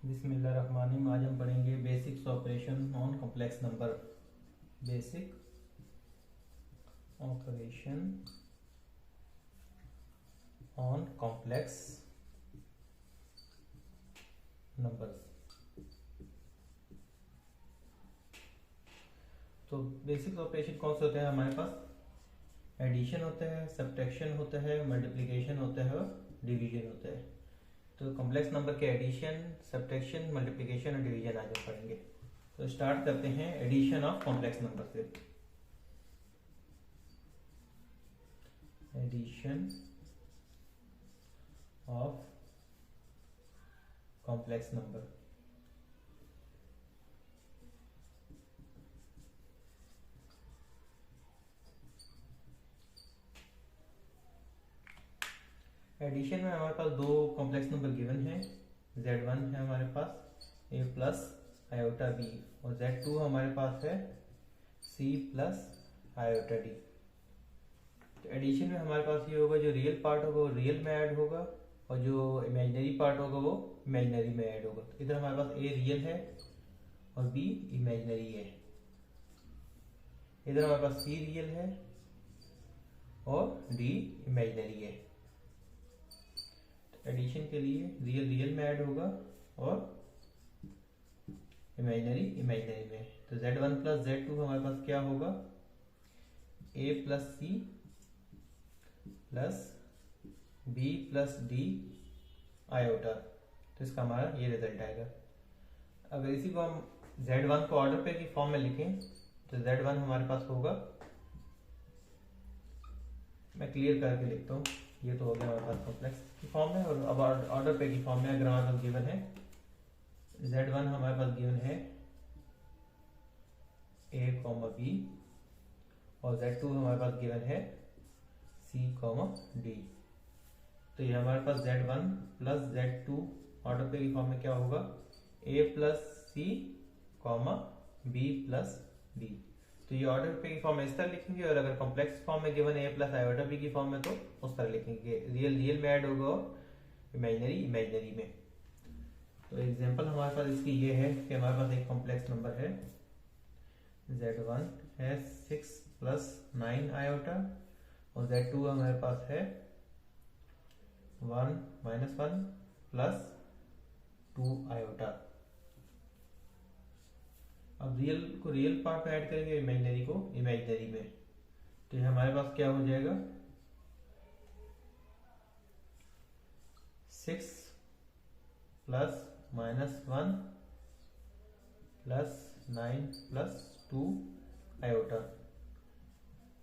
बिस्मिल्लाहिर्रहमानिर्रहीम। आज हम पढ़ेंगे basics operation on complex number. Basic operation on complex numbers. तो बेसिक ऑपरेशन कौन से होते हैं हमारे पास? एडिशन होता है, सब्ट्रैक्शन होता है, मल्टीप्लिकेशन होता है और डिवीजन होता है। तो कॉम्प्लेक्स नंबर के एडिशन, सब्ट्रैक्शन, मल्टीप्लिकेशन और डिवीजन आज हम पढ़ेंगे। तो स्टार्ट करते हैं एडिशन ऑफ कॉम्प्लेक्स नंबर से। Addition of complex number. Addition में हमारे पास दो कॉम्प्लेक्स नंबर गिवन है। z1 है हमारे पास a प्लस आयोटा b और z2 हमारे पास है c प्लस आयोटा d। तो एडिशन में हमारे पास ये होगा, जो रियल पार्ट होगा वो रियल में ऐड होगा और जो इमेजिनरी पार्ट होगा वो इमेजिनरी में ऐड होगा। तो इधर हमारे पास a रियल है और b इमेजिनरी है। इधर हमारे पास c रियल है और d इमेजिनरी है। एडिशन के लिए रियल रियल में ऐड होगा और इमेजिनरी इमेजिनरी में। तो z1 प्लस z2 हमारे पास क्या होगा? a plus C plus b plus D iota. तो इसका हमारा ये रिजल्ट आएगा। अगर इसी को हम z1 को ऑर्डर पे की फॉर्म में लिखें तो z1 हमारे पास होगा, मैं क्लियर करके लिखता हूँ। ये तो हो गया हमारे पास कॉम्प्लेक्स की फॉर्म में। और अब ऑर्डर पे की फॉर्म में अगर हमारे पास गिवन है z1 हमारे पास गिवन है a b और z2 हमारे पास गिवन है c d। तो ये हमारे पास z1 प्लस z2 ऑर्डर पे की फॉर्म में क्या होगा? a plus C b plus d। तो ये ऑर्डर पे की फॉर्म में इस तरह लिखेंगे और अगर कॉम्प्लेक्स फॉर्म में given a plus iota b की फॉर्म में तो उस तरह लिखेंगे, रियल रियल में ऐड होगा और इमेजिनरी इमेजिनरी में। तो एग्जांपल हमारे पास इसकी ये है कि हमारे पास एक कॉम्प्लेक्स नंबर है z1 है 6 प्लस 9 आयोटा और z2 हमारे पास है 1 माइनस 1 प्लस 2 आयोटा। अब रियल को रियल पार्ट में ऐड करेंगे, इमेजिनरी को इमेजिनरी में। तो ये हमारे पास क्या हो जाएगा? 6 plus minus 1 plus 9 plus 2 iota.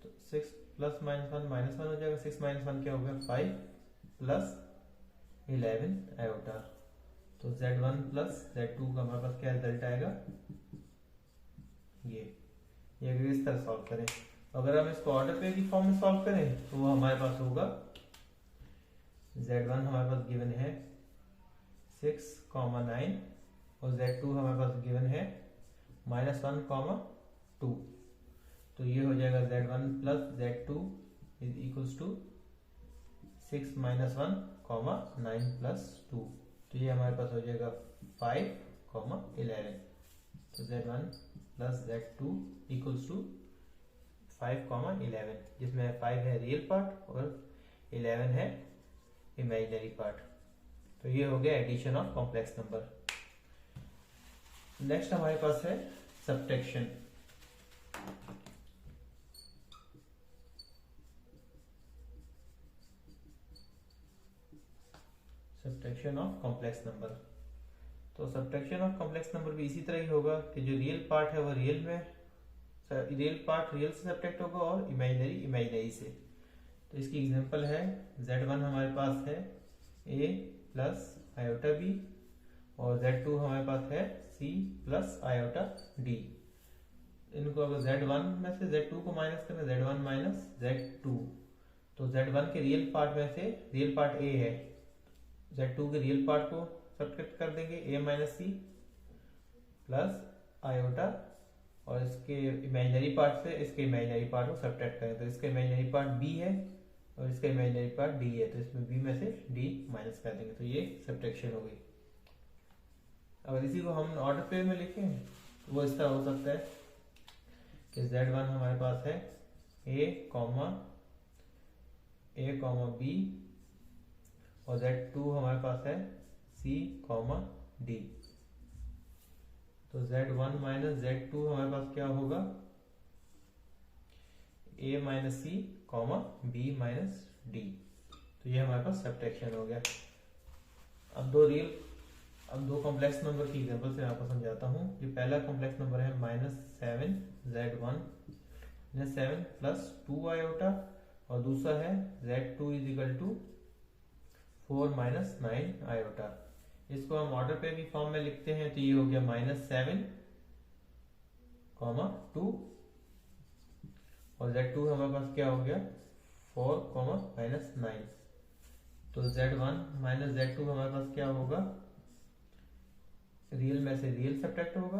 तो 6 प्लस माइनस 1 माइनस 1 हो जाएगा। 6 माइनस 1 क्या हो गया? 5 प्लस 11 आयोटा। तो z1 प्लस z2 का हमारे पास क्या रिजल्ट आएगा? ये अगर इस तरह सॉल्व करें, अगर हम इसको ऑर्डर पे की फॉर्म में सॉल्व करें तो वो हमारे पास होगा z1 हमारे पास गिवन है 6, 9 और z2 हमारे पास गिवन है -1, 2। तो ये हो जाएगा z1 plus z2 is equals to 6 minus 1, 9 plus 2। तो ये हमारे पास हो जाएगा 5, 11। तो z1 plus z2 equals to 5, 11, जिसमें 5 है रियल पार्ट और 11 है इमेजिनरी पार्ट। तो ये हो गया addition of complex number. Next हमारे पास है subtraction. Subtraction of complex number. तो सब्ट्रैक्शन ऑफ कॉम्प्लेक्स नंबर भी इसी तरह ही होगा कि जो रियल पार्ट है वो रियल में, रियल पार्ट रियल से सब्ट्रैक्ट होगा और इमेजिनरी इमेजिनरी से। तो इसकी एग्जांपल है z1 हमारे पास है a प्लस आयोटा b और z2 हमारे पास है c प्लस आयोटा d। इनको अगर z1 में से z2 को माइनस करें, z1 माइनस z2, तो z1 के रियल पार्ट में से रियल पार्ट a है, z2 के रियल पार्ट को सब्ट्रैक्ट कर देंगे a minus C plus iota और इसके इमेजिनरी पार्ट से इसके इमेजिनरी पार्ट को सब्ट्रैक्ट करें तो इसका इमेजिनरी पार्ट b है और इसका इमेजिनरी पार्ट d है। तो इसमें b में से d माइनस कर देंगे। तो ये सब्ट्रैक्शन हो गई। अगर इसी को हम ऑर्डर पेयर में लिखें तो वो इस तरह हो सकता है कि Z1 हमारे पास है A कॉमा B और Z2 हमारे पास है C कॉमा D। तो Z1 माइनस Z2 हमारे पास क्या होगा, A minus C comma B minus D। तो ये हमारे पास सब्ट्रैक्शन हो गया। अब दो कॉम्प्लेक्स नंबर की एग्जांपल से मैं आपको समझाता हूँ। जो पहला कॉम्प्लेक्स नंबर है -7Z1 7 प्लस 2 आयोटा और दूसरा है Z2 is equal to 4 minus 9 iota. इसको हम ऑर्डर पे भी फॉर्म में लिखते हैं तो ये हो गया -7 2 और Z2 हमारे पास क्या हो गया 4 माइनस 9। तो Z1 माइनस Z2 हमारे पास क्या होगा, रियल में से रियल सब्ट्रैक्ट होगा,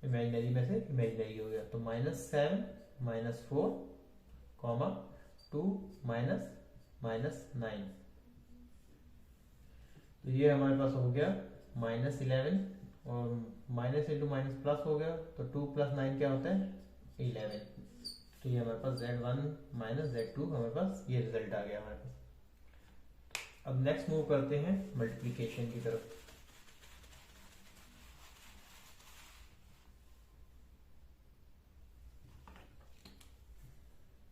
इमेजिनरी में से इमेजिनरी हो गया। तो -7 -4 2 -9। तो ये हमारे पास हो गया -11 और माइनस इंटू माइनस प्लस हो गया। तो 2 + 9 क्या होता है 11। तो ये हमारे पास Z1 माइनस Z2 हमारे पास ये रिजल्ट आ गया हमारे पास। अब नेक्स्ट मूव करते हैं मल्टीप्लिकेशन की तरफ।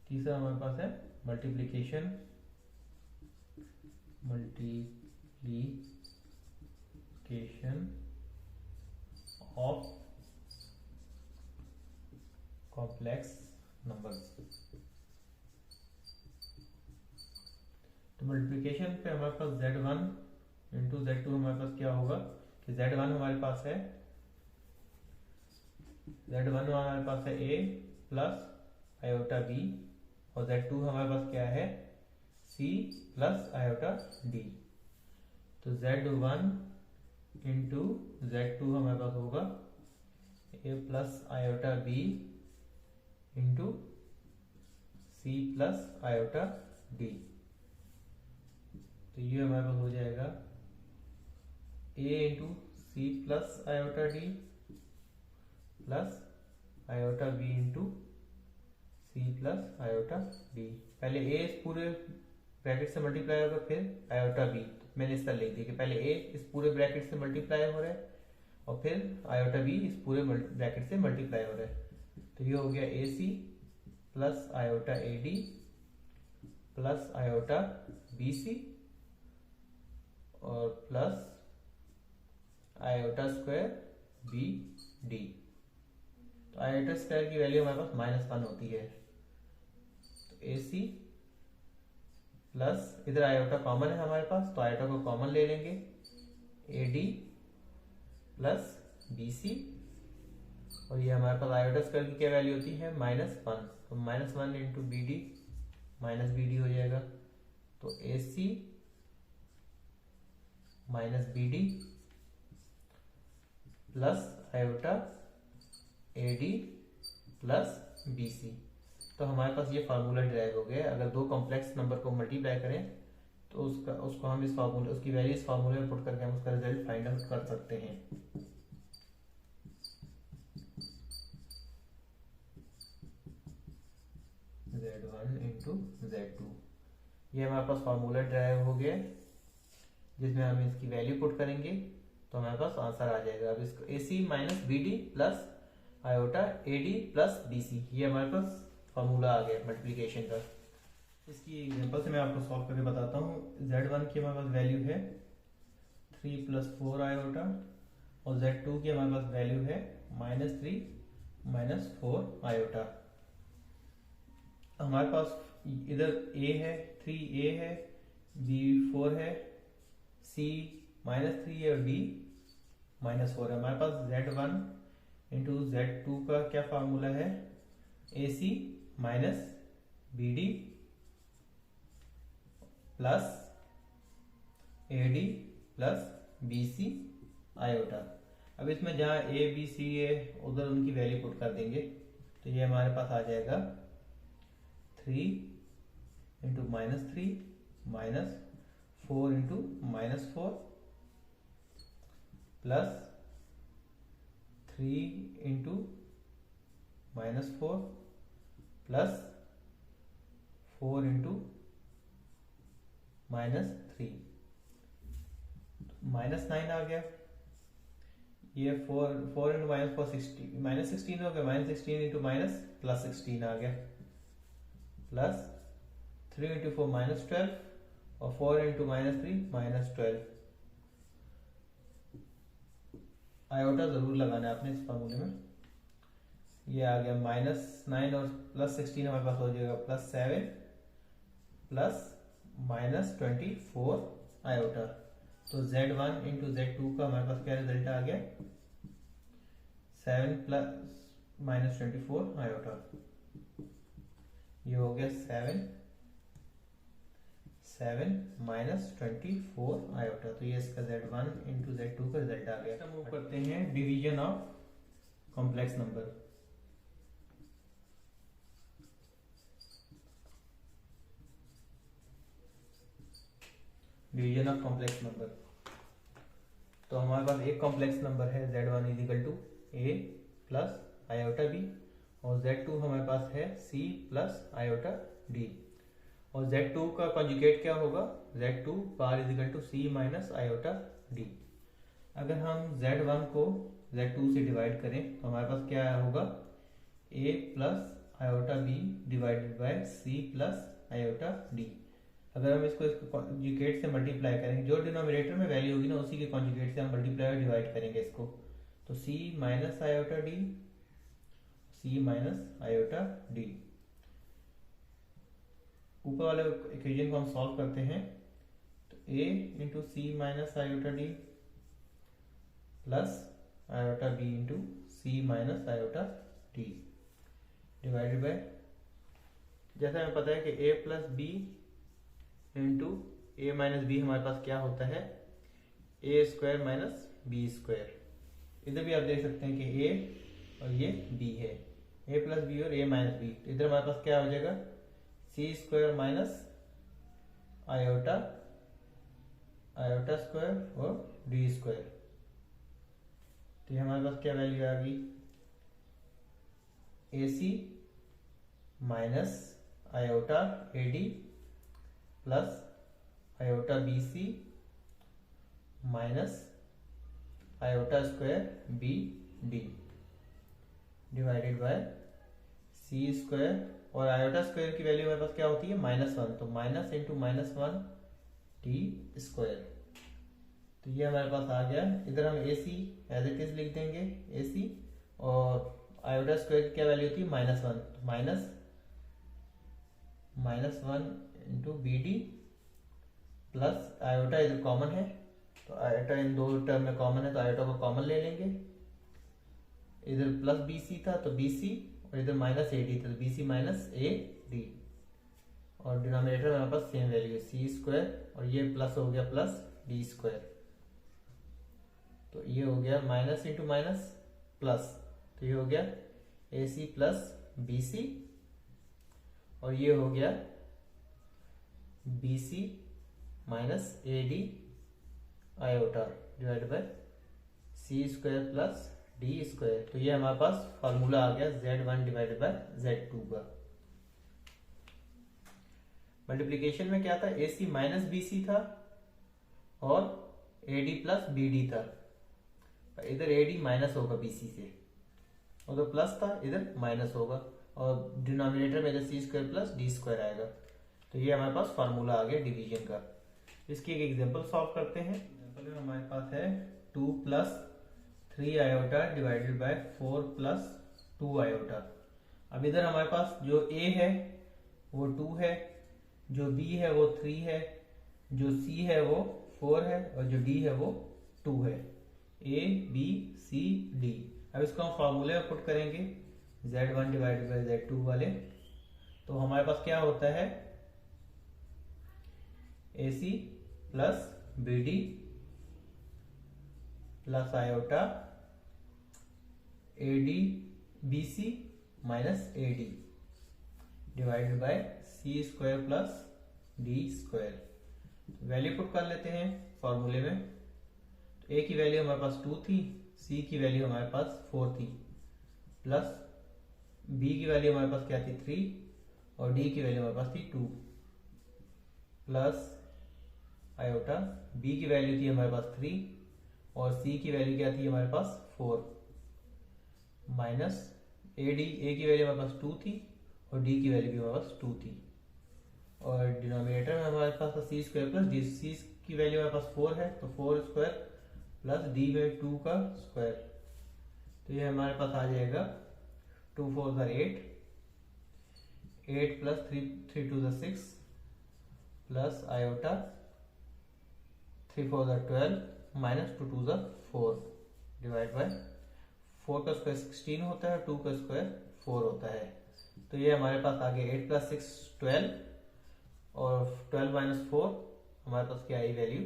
तीसरा हमारे पास है मल्टीप्लिकेशन ऑफ कॉम्प्लेक्स नंबर्स। तो मल्टीप्लिकेशन पे हमारे पास Z1 इंटू Z2 हमारे पास क्या होगा कि Z1 हमारे पास है A प्लस आयोटा B और Z2 हमारे पास क्या है C प्लस आयोटा D। तो Z1 इंटू Z2 हमारे पास होगा A plus iota B into C plus iota D। तो ये हमारे पास हो जाएगा A into C plus iota D plus iota B into C plus iota D। पहले A इस पूरे ब्रैकेट से मल्टीप्लाई होगा, फिर आयोटा B। तो मैंने इस तरह लिख दिया कि पहले A इस पूरे ब्रैकेट से मल्टीप्लाई हो रहा है और फिर आयोटा B इस पूरे ब्रैकेट से मल्टीप्लाई हो रहा है। तो ये हो गया AC plus iota AD plus iota BC और प्लस आयोटा स्क्वायर BD। तो आयोटा स्क्वायर की वैल्यू हमारे पास -1 होती है। तो AC प्लस इधर आयोटा कॉमन है हमारे पास तो आयोटा को कॉमन ले लेंगे, AD प्लस BC और ये हमारे पास आयोटा स्क्वायर की क्या वैल्यू होती है -1। तो -1 इंटू BD -BD हो जाएगा। तो AC minus BD plus iota AD plus BC। तो हमारे पास ये फार्मूला डिराइव हो गया। अगर दो कॉम्प्लेक्स नंबर को मल्टीप्लाई करें तो उसको हम इस फार्मूले उसकी वैल्यू इस फार्मूले में पुट करके हम उसका रिजल्ट फाइंड आउट कर सकते हैं। Z1 इंटू Z2 ये हमारे पास फार्मूला डिराइव हो गया जिसमें हम इसकी वैल्यू पुट करेंगे तो हमारे पास आंसर आ जाएगा। अब इसको AC minus BD plus iota AD plus BC ये हमारे पास फार्मूला आ गया मल्टीप्लिकेशन का। इसकी एग्जांपल से मैं आपको सॉल्व करके बताता हूँ। Z1 की हमारे पास वैल्यू है 3 + 4 आयोटा और Z2 की हमारे पास वैल्यू है -3 - 4 आयोटा। हमारे पास इधर A है 3A है, B 4 है, C -3 है और D -4 है। हमारे पास Z1 इंटू Z2 का क्या फार्मूला है AC minus BD plus AD plus BC iota. अब इसमें जहाँ A B C है उधर उनकी वैल्यू पुट कर देंगे तो ये हमारे पास आ जाएगा 3 into -3 -4 into -4 plus 3 into -4 plus 4 into -3, -9 आ गया। ये 4 इंटू -4 16 हो गया, -16 इंटू +16 आ गया, प्लस 3 इंटू 4 -12 और 4 इंटू -3 -12। आयोटा जरूर लगाना है आपने इस फार्मूले में। ये आ गया -9 और +16 हमारे पास हो जाएगा +7 प्लस -24 आयोटा। तो Z1 इंटू Z2 का हमारे पास क्या रिजल्ट आ गया, 7 प्लस -24 आयोटा। ये हो गया 7 -24 आयोटा। तो ये इसका Z1 इंटू Z2 का रिजल्ट आ गया। मूव करते हैं division of complex number. Division of complex number, तो हमारे पास एक कॉम्प्लेक्स नंबर है Z1 is equal to A plus iota B, और Z2 हमारे पास है C प्लस आयोटा D, और Z2 का कॉन्जुगेट क्या होगा, Z2 bar is equal to C minus iota D। अगर हम Z1 को Z2 से डिवाइड करें तो हमारे पास क्या होगा, A plus iota B divided by C plus iota D। अगर हम इसको कॉन्जुगेट से मल्टीप्लाई करेंगे, जो डिनोमिनेटर में वैल्यू होगी ना उसी के कॉन्जुगेट से हम मल्टीप्लाई और डिवाइड करेंगे इसको, तो C minus iota D, C minus iota D। ऊपर वाले इक्वेशन को हम सॉल्व करते हैं, तो A into C minus iota D plus iota B into C minus iota D divided by, जैसा हमें पता है कि A plus B into A minus B हमारे पास क्या होता है, A square minus B square. इधर भी आप देख सकते हैं कि A और ये B है, A प्लस B और A माइनस B, तो इधर हमारे पास क्या हो जाएगा, C square minus iota square और D स्क्वायर। तो ये हमारे पास क्या वैल्यू आ गई, AC minus iota AD plus iota BC minus iota square BD divided by C square, और आयोटा स्क्वायर की वैल्यू हमारे पास क्या होती है, -1, तो माइनस इंटू -1 T स्क्वायर। तो ये हमारे पास आ गया। इधर हम AC एज इट इज लिख देंगे AC, और आयोटा स्क्वायर की क्या वैल्यू होती है, -1, तो -1 इंटू BD प्लस आयोटा इधर कॉमन है, तो आयोटा इन दो टर्म में कॉमन है तो आयोटा को कॉमन ले लेंगे। इधर प्लस BC था तो BC, और इधर माइनस AD था तो BC माइनस AD, और डिनोमिनेटर में हमारे पास सेम वैल्यू है C स्क्वायर, और ये प्लस हो गया प्लस D स्क्वायर। तो ये हो गया माइनस इंटू माइनस प्लस, तो ये हो गया AC प्लस BC, और ये हो गया BC minus AD iota divide bye C square plus D square. तो ये हमारे पास फॉर्मूला आ गया Z1 डिवाइडेड बाय Z2 का। मल्टीप्लीकेशन में क्या था, AC माइनस BC था और AD प्लस BD था। इधर AD माइनस होगा BC से, उधर प्लस था इधर माइनस होगा, और डिनोमिनेटर में इधर C square plus D square आएगा। तो ये हमारे पास फार्मूला आ गया डिवीजन का। इसकी एक एग्जांपल सॉल्व करते हैं। एग्जांपल में हमारे पास है 2 plus 3 iota divided by 4 plus 2 iota. अब इधर हमारे पास जो A है वो 2 है, जो B है वो 3 है, जो C है वो 4 है, और जो D है वो 2 है। A B C D। अब इसको हम फॉर्मूले में पुट करेंगे Z1 डिवाइडेड बाय Z2 वाले, तो हमारे पास क्या होता है, AC plus BD plus iota AD BC minus AD divided by C square plus D square. Value put कर लेते हैं फॉर्मूले में, तो ए की वैल्यू हमारे पास 2 थी, सी की वैल्यू हमारे पास 4 थी, प्लस बी की वैल्यू हमारे पास क्या थी 3 और डी की वैल्यू हमारे पास थी 2, प्लस आयोटा बी की वैल्यू थी हमारे पास 3 और सी की वैल्यू क्या थी हमारे पास 4, माइनस ए की वैल्यू हमारे पास 2 थी और डी की वैल्यू भी हमारे पास 2 थी, और डिनोमिनेटर में हमारे पास था सी स्क्वायर प्लस डी, सी की वैल्यू हमारे पास 4 है तो 4 स्क्वायर प्लस डी में 2 का स्क्वायर, तो ये हमारे पास आ जाएगा 2 4 8, 8 plus 3 2 6 plus iota 3 4 12 minus 2 2 4 divide by 4 का स्क्वायर 16 होता है, 2 का स्क्वायर 4 होता है, तो ये हमारे पास आ गया 8 प्लस 6 12 और 12 माइनस 4 हमारे पास क्या I value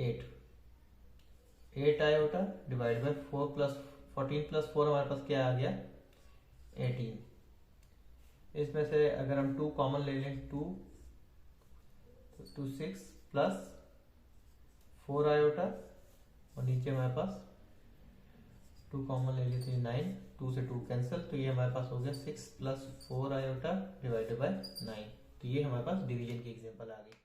8 iota divide by 4 plus 14 plus 4 हमारे पास क्या आ गया 18, इसमें से अगर हम 2 कॉमन ले लें 2 तो 6 प्लस 4 आयोटा और नीचे हमारे पास 2 कॉमन ले लेते हैं 9, 2 से 2 कैंसिल, तो ये हमारे पास हो गया 6 प्लस 4 आयोटा डिवाइडेड बाय 9, तो ये हमारे पास डिवीजन की एग्जांपल आ गई।